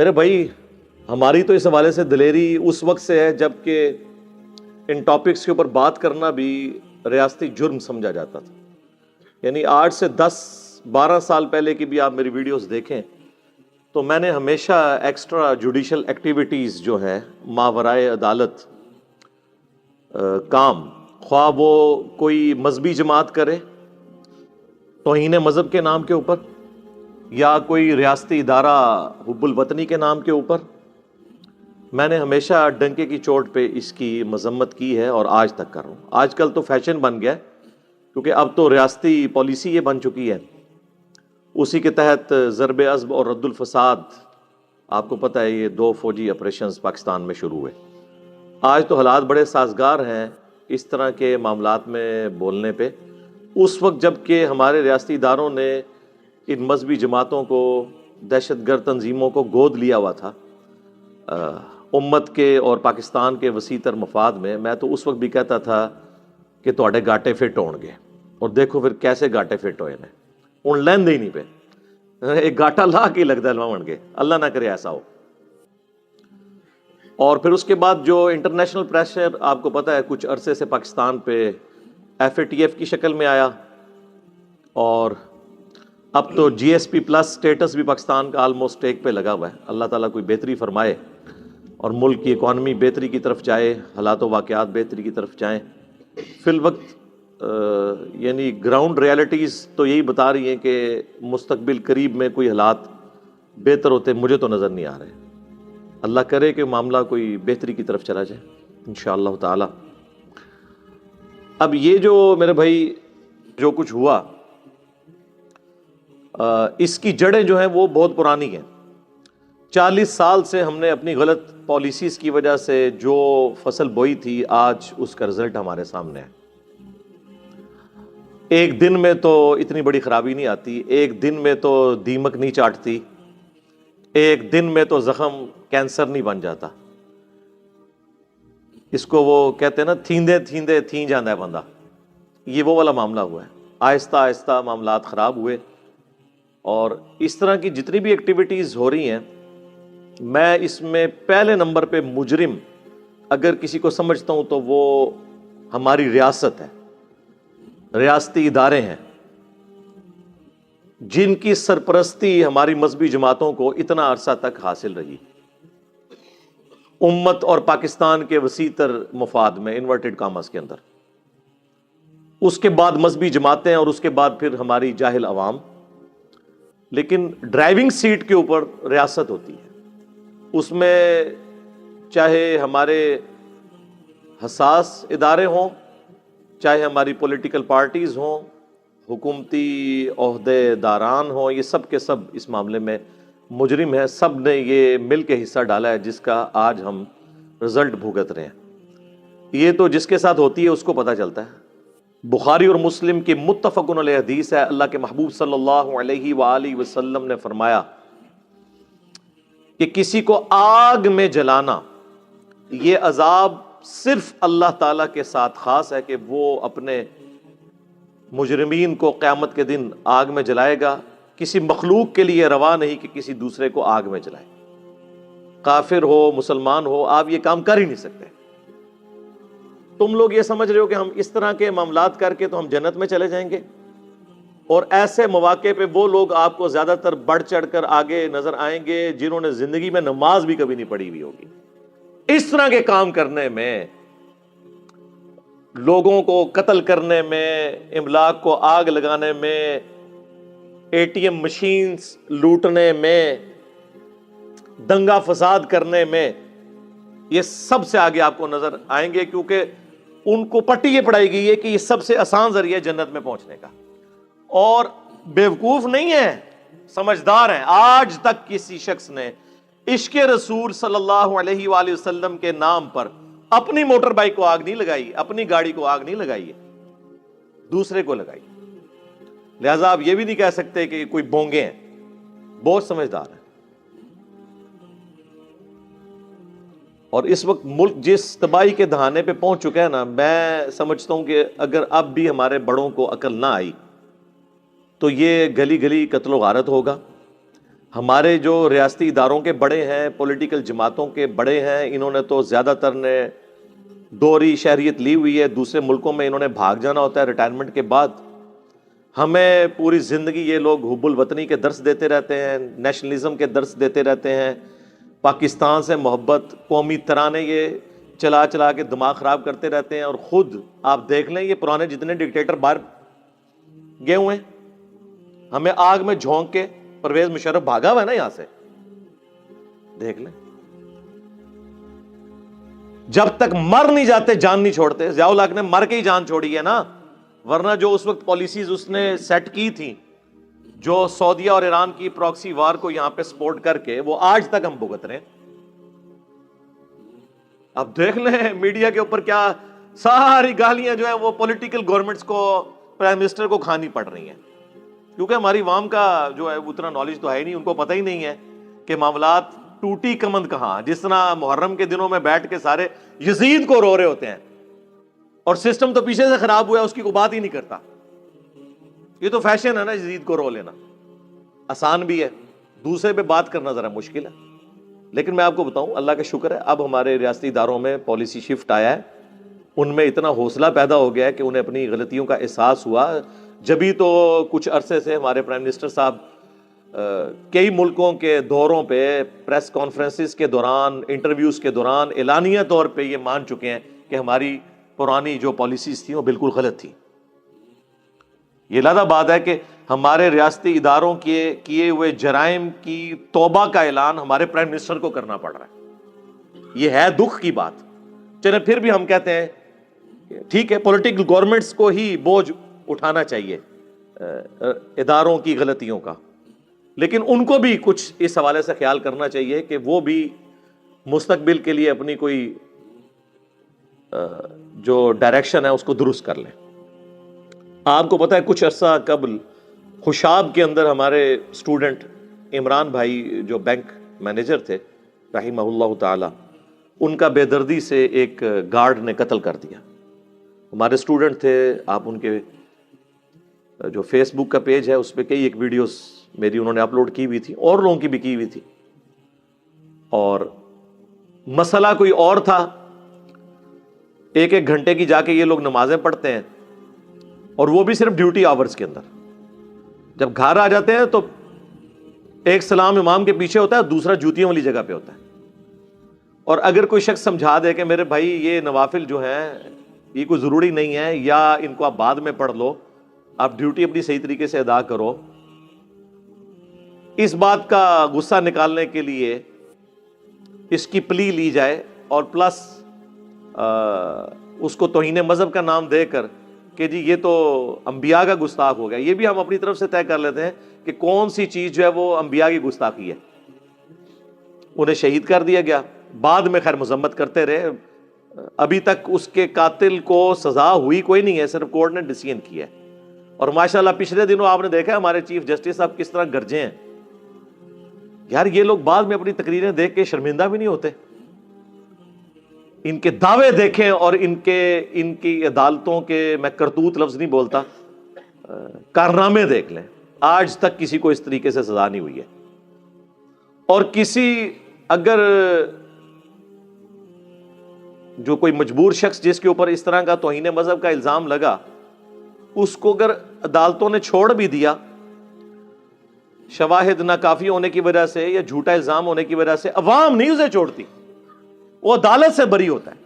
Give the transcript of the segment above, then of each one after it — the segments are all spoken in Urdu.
میرے بھائی، ہماری تو اس حوالے سے دلیری اس وقت سے ہے جب کہ ان ٹاپکس کے اوپر بات کرنا بھی ریاستی جرم سمجھا جاتا تھا. یعنی آج سے 10-12 سال پہلے کی بھی آپ میری ویڈیوز دیکھیں تو میں نے ہمیشہ ایکسٹرا جوڈیشل ایکٹیویٹیز جو ہیں ماورائے عدالت کام، خواہ وہ کوئی مذہبی جماعت کرے توہین مذہب کے نام کے اوپر، یا کوئی ریاستی ادارہ حب الوطنی کے نام کے اوپر، میں نے ہمیشہ ڈنکے کی چوٹ پہ اس کی مذمت کی ہے اور آج تک کر رہا ہوں. آج کل تو فیشن بن گیا ہے کیونکہ اب تو ریاستی پالیسی یہ بن چکی ہے. اسی کے تحت ضرب عضب اور رد الفساد، آپ کو پتہ ہے یہ 2 فوجی آپریشنز پاکستان میں شروع ہوئے. آج تو حالات بڑے سازگار ہیں اس طرح کے معاملات میں بولنے پہ. اس وقت جب کہ ہمارے ریاستی اداروں نے ان مذہبی جماعتوں کو، دہشت گرد تنظیموں کو گود لیا ہوا تھا امت کے اور پاکستان کے وسیع تر مفاد میں تو اس وقت بھی کہتا تھا کہ تواڈے گاٹے فٹ ہون گے، اور دیکھو پھر کیسے گاٹے فٹ ہوئے نے. ہن لیندے ہی نہیں پہ، ایک گاٹا لا کے لگتا ہے لواؤن کے، اللہ نہ کرے ایسا ہو. اور پھر اس کے بعد جو انٹرنیشنل پریشر آپ کو پتہ ہے کچھ عرصے سے پاکستان پہ FATF کی شکل میں آیا، اور اب تو GSP+ سٹیٹس بھی پاکستان کا آلموسٹ ایک پہ لگا ہوا ہے. اللہ تعالیٰ کوئی بہتری فرمائے اور ملک کی اکانومی بہتری کی طرف جائے، حالات و واقعات بہتری کی طرف جائیں. فی الوقت یعنی گراؤنڈ ریالٹیز تو یہی بتا رہی ہیں کہ مستقبل قریب میں کوئی حالات بہتر ہوتے مجھے تو نظر نہیں آ رہے. اللہ کرے کہ معاملہ کوئی بہتری کی طرف چلا جائے انشاءاللہ تعالی. اب یہ جو میرے بھائی جو کچھ ہوا، اس کی جڑیں جو ہیں وہ بہت پرانی ہیں. 40 سال سے ہم نے اپنی غلط پالیسیز کی وجہ سے جو فصل بوئی تھی، آج اس کا رزلٹ ہمارے سامنے ہے. ایک دن میں تو اتنی بڑی خرابی نہیں آتی، ایک دن میں تو دیمک نہیں چاٹتی، ایک دن میں تو زخم کینسر نہیں بن جاتا. اس کو وہ کہتے ہیں نا، تھیندے تھیندے تھین جاندہ ہے بندہ. یہ وہ والا معاملہ ہوا ہے. آہستہ آہستہ معاملات خراب ہوئے، اور اس طرح کی جتنی بھی ایکٹیویٹیز ہو رہی ہیں، میں اس میں پہلے نمبر پہ مجرم اگر کسی کو سمجھتا ہوں تو وہ ہماری ریاست ہے، ریاستی ادارے ہیں جن کی سرپرستی ہماری مذہبی جماعتوں کو اتنا عرصہ تک حاصل رہی، امت اور پاکستان کے وسیع تر مفاد میں، انورٹڈ کاماز کے اندر. اس کے بعد مذہبی جماعتیں، اور اس کے بعد پھر ہماری جاہل عوام. لیکن ڈرائیونگ سیٹ کے اوپر ریاست ہوتی ہے. اس میں چاہے ہمارے حساس ادارے ہوں، چاہے ہماری پولیٹیکل پارٹیز ہوں، حکومتی عہدے داران ہوں، یہ سب کے سب اس معاملے میں مجرم ہیں. سب نے یہ مل کے حصہ ڈالا ہے جس کا آج ہم رزلٹ بھگت رہے ہیں. یہ تو جس کے ساتھ ہوتی ہے اس کو پتہ چلتا ہے. بخاری اور مسلم کی متفقن علیہ حدیث ہے، اللہ کے محبوب صلی اللہ علیہ وآلہ وسلم نے فرمایا کہ کسی کو آگ میں جلانا، یہ عذاب صرف اللہ تعالیٰ کے ساتھ خاص ہے کہ وہ اپنے مجرمین کو قیامت کے دن آگ میں جلائے گا. کسی مخلوق کے لیے روا نہیں کہ کسی دوسرے کو آگ میں جلائے. کافر ہو مسلمان ہو، آپ یہ کام کر ہی نہیں سکتے. تم لوگ یہ سمجھ رہے ہو کہ ہم اس طرح کے معاملات کر کے تو ہم جنت میں چلے جائیں گے، اور ایسے مواقع پہ وہ لوگ آپ کو زیادہ تر بڑھ چڑھ کر آگے نظر آئیں گے جنہوں نے زندگی میں نماز بھی کبھی نہیں پڑھی ہوئی ہوگی. اس طرح کے کام کرنے میں، لوگوں کو قتل کرنے میں، املاک کو آگ لگانے میں، ATM مشینز لوٹنے میں، دنگا فساد کرنے میں، یہ سب سے آگے آپ کو نظر آئیں گے، کیونکہ ان کو پٹی یہ پڑھائی گئی ہے کہ یہ سب سے آسان ذریعہ جنت میں پہنچنے کا. اور بیوقوف نہیں ہے، سمجھدار ہیں. آج تک کسی شخص نے عشق رسول صلی اللہ علیہ وآلہ وسلم کے نام پر اپنی موٹر بائک کو آگ نہیں لگائی، اپنی گاڑی کو آگ نہیں لگائی ہے، دوسرے کو لگائی. لہذا آپ یہ بھی نہیں کہہ سکتے کہ کوئی بونگے ہیں، بہت سمجھدار ہیں. اور اس وقت ملک جس تباہی کے دہانے پہ پہنچ چکا ہے نا، میں سمجھتا ہوں کہ اگر اب بھی ہمارے بڑوں کو عقل نہ آئی تو یہ گلی گلی قتل و غارت ہوگا. ہمارے جو ریاستی اداروں کے بڑے ہیں، پولیٹیکل جماعتوں کے بڑے ہیں، انہوں نے تو زیادہ تر نے دوہری شہریت لی ہوئی ہے، دوسرے ملکوں میں انہوں نے بھاگ جانا ہوتا ہے ریٹائرمنٹ کے بعد۔ ہمیں پوری زندگی یہ لوگ حب الوطنی کے درس دیتے رہتے ہیں، نیشنلزم کے درس دیتے رہتے ہیں، پاکستان سے محبت، قومی ترانے یہ چلا چلا کے دماغ خراب کرتے رہتے ہیں، اور خود آپ دیکھ لیں یہ پرانے جتنے ڈکٹیٹر باہر گئے ہوئے ہیں، ہمیں آگ میں جھونک کے پرویز مشرف بھاگا ہوا ہے نا یہاں سے، دیکھ لیں۔ جب تک مر نہیں جاتے جان نہیں چھوڑتے۔ ضیاء الحق نے مر کے ہی جان چھوڑی ہے نا، ورنہ جو اس وقت پالیسیز اس نے سیٹ کی تھی، جو سعودیہ اور ایران کی پراکسی وار کو یہاں پہ سپورٹ کر کے، وہ آج تک ہم بھگت رہے ہیں۔ اب دیکھ لیں میڈیا کے اوپر کیا ساری گالیاں جو ہیں وہ پولیٹیکل گورنمنٹس کو، پرائم منسٹر کو کھانی پڑ رہی ہیں، کیونکہ ہماری عوام کا جو ہے اتنا نالج تو ہے نہیں، ان کو پتہ ہی نہیں ہے کہ معاملات ٹوٹی کمند کہاں۔ جس طرح محرم کے دنوں میں بیٹھ کے سارے یزید کو رو رہے ہوتے ہیں، اور سسٹم تو پیچھے سے خراب ہوا ہے، اس کی کوئی بات ہی نہیں کرتا۔ یہ تو فیشن ہے نا یزید کو رو لینا، آسان بھی ہے، دوسرے پہ بات کرنا ذرا مشکل ہے۔ لیکن میں آپ کو بتاؤں، اللہ کا شکر ہے اب ہمارے ریاستی اداروں میں پالیسی شفٹ آیا ہے، ان میں اتنا حوصلہ پیدا ہو گیا ہے کہ انہیں اپنی غلطیوں کا احساس ہوا۔ جبھی تو کچھ عرصے سے ہمارے پرائم منسٹر صاحب کئی ملکوں کے دوروں پہ، پریس کانفرنسز کے دوران، انٹرویوز کے دوران اعلانیہ طور پہ یہ مان چکے ہیں کہ ہماری پرانی جو پالیسیز تھیں وہ بالکل غلط تھیں۔ یہ لادہ بات ہے کہ ہمارے ریاستی اداروں کے کیے ہوئے جرائم کی توبہ کا اعلان ہمارے پرائم منسٹر کو کرنا پڑ رہا ہے۔ یہ ہے دکھ کی بات۔ چلے پھر بھی ہم کہتے ہیں ٹھیک ہے، پولیٹیکل گورنمنٹس کو ہی بوجھ اٹھانا چاہیے اداروں کی غلطیوں کا، لیکن ان کو بھی کچھ اس حوالے سے خیال کرنا چاہیے کہ وہ بھی مستقبل کے لیے اپنی کوئی جو ڈائریکشن ہے اس کو درست کر لیں۔ آپ کو پتہ ہے کچھ عرصہ قبل خوشاب کے اندر ہمارے اسٹوڈنٹ عمران بھائی جو بینک مینیجر تھے رحمہ اللہ تعالی، ان کا بے دردی سے ایک گارڈ نے قتل کر دیا۔ ہمارے اسٹوڈنٹ تھے، آپ ان کے جو فیس بک کا پیج ہے اس پہ کئی ایک ویڈیوز میری انہوں نے اپلوڈ کی ہوئی تھی، اور لوگوں کی بھی کی ہوئی تھی، اور مسئلہ کوئی اور تھا۔ ایک ایک گھنٹے کی جا کے یہ لوگ نمازیں پڑھتے ہیں، اور وہ بھی صرف ڈیوٹی آورز کے اندر۔ جب گھر آ جاتے ہیں تو ایک سلام امام کے پیچھے ہوتا ہے، دوسرا جوتیوں والی جگہ پہ ہوتا ہے۔ اور اگر کوئی شخص سمجھا دے کہ میرے بھائی یہ نوافل جو ہیں یہ کوئی ضروری نہیں ہے، یا ان کو آپ بعد میں پڑھ لو، آپ ڈیوٹی اپنی صحیح طریقے سے ادا کرو، اس بات کا غصہ نکالنے کے لیے اس کی پلی لی جائے، اور پلس اس کو توہین مذہب کا نام دے کر کہ جی یہ تو انبیاء کا گستاخ ہو گیا۔ یہ بھی ہم اپنی طرف سے طے کر لیتے ہیں کہ کون سی چیز جو ہے وہ انبیاء کی گستاخی ہے۔ انہیں شہید کر دیا گیا، بعد میں خیر مذمت کرتے رہے، ابھی تک اس کے قاتل کو سزا ہوئی کوئی نہیں ہے، صرف کورٹ نے ڈیسیژن کیا ہے۔ اور ماشاءاللہ پچھلے دنوں آپ نے دیکھا ہمارے چیف جسٹس صاحب کس طرح گرجے ہیں۔ یار یہ لوگ بعد میں اپنی تقریریں دیکھ کے شرمندہ بھی نہیں ہوتے؟ ان کے دعوے دیکھیں اور ان کی عدالتوں کے، میں کرتوت لفظ نہیں بولتا، کارنامے دیکھ لیں۔ آج تک کسی کو اس طریقے سے سزا نہیں ہوئی ہے۔ اور کسی اگر جو کوئی مجبور شخص جس کے اوپر اس طرح کا توہین مذہب کا الزام لگا، اس کو اگر عدالتوں نے چھوڑ بھی دیا شواہد ناکافی ہونے کی وجہ سے یا جھوٹا الزام ہونے کی وجہ سے، عوام نہیں اسے چھوڑتی، وہ عدالت سے بری ہوتا ہے۔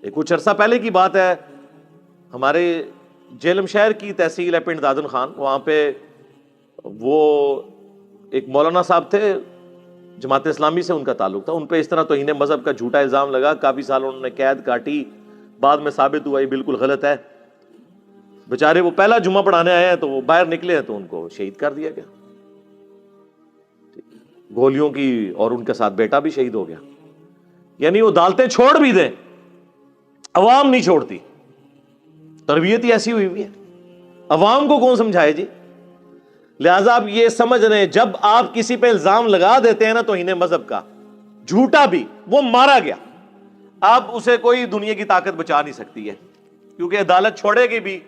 یہ کچھ عرصہ پہلے کی بات ہے، ہمارے جیلم شہر کی تحصیل ہے پنڈ دادن خان، وہاں پہ وہ ایک مولانا صاحب تھے، جماعت اسلامی سے ان کا تعلق تھا، ان پہ اس طرح توہین مذہب کا جھوٹا الزام لگا، کافی سال انہوں نے قید کاٹی، بعد میں ثابت ہوا یہ بالکل غلط ہے۔ بیچارے وہ پہلا جمعہ پڑھانے آئے ہیں تو وہ باہر نکلے ہیں تو ان کو شہید کر دیا گیا گولیوں کی، اور ان کے ساتھ بیٹا بھی شہید ہو گیا۔ یعنی وہ عدالتیں چھوڑ بھی دیں، عوام نہیں چھوڑتی۔ تربیت ہی ایسی ہوئی ہوئی ہے، عوام کو کون سمجھائے جی؟ لہٰذا آپ یہ سمجھ رہے ہیں جب آپ کسی پہ الزام لگا دیتے ہیں نا توہین مذہب کا، جھوٹا بھی، وہ مارا گیا، اب اسے کوئی دنیا کی طاقت بچا نہیں سکتی ہے، کیونکہ عدالت چھوڑے گی بھی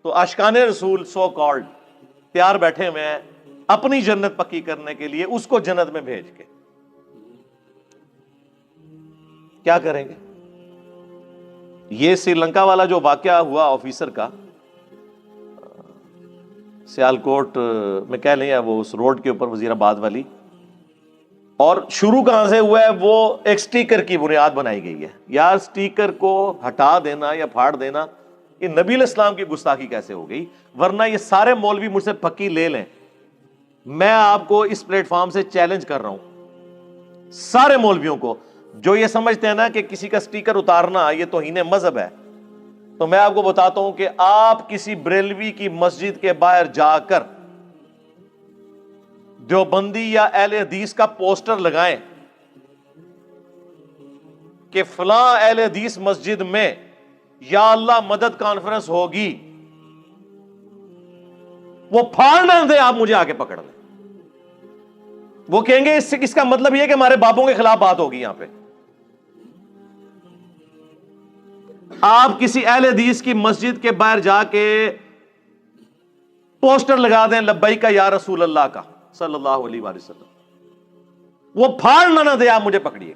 تو عاشقان رسول سو کالڈ تیار بیٹھے ہوئے ہیں اپنی جنت پکی کرنے کے لیے اس کو جنت میں بھیج کے کیا کریں گے؟ یہ سری لنکا والا جو واقعہ ہوا آفیسر کا، سیالکوٹ میں کہہ لیں یا وہ اس روڈ کے اوپر وزیر آباد والی، اور شروع کہاں سے ہوا ہے؟ وہ ایک سٹیکر کی بنیاد بنائی گئی ہے. یار سٹیکر کو ہٹا دینا یا پھاڑ دینا، یہ نبی علیہ السلام کی گستاخی کیسے ہو گئی؟ ورنہ یہ سارے مولوی مجھ سے پکی لے لیں، میں آپ کو اس پلیٹ فارم سے چیلنج کر رہا ہوں، سارے مولویوں کو جو یہ سمجھتے ہیں نا کہ کسی کا سٹیکر اتارنا یہ توہین مذہب ہے، تو میں آپ کو بتاتا ہوں کہ آپ کسی بریلوی کی مسجد کے باہر جا کر دیوبندی یا اہل حدیث کا پوسٹر لگائیں کہ فلاں اہل حدیث مسجد میں یا اللہ مدد کانفرنس ہوگی، وہ پھاڑنا دے، آپ مجھے آگے پکڑ لیں. وہ کہیں گے اس کا مطلب یہ کہ ہمارے باپوں کے خلاف بات ہوگی. یہاں پہ آپ کسی اہل حدیث کی مسجد کے باہر جا کے پوسٹر لگا دیں لبیک یا رسول اللہ کا صلی اللہ علیہ وآلہ وسلم، وہ پھاڑنا نہ دے، آپ مجھے پکڑیے.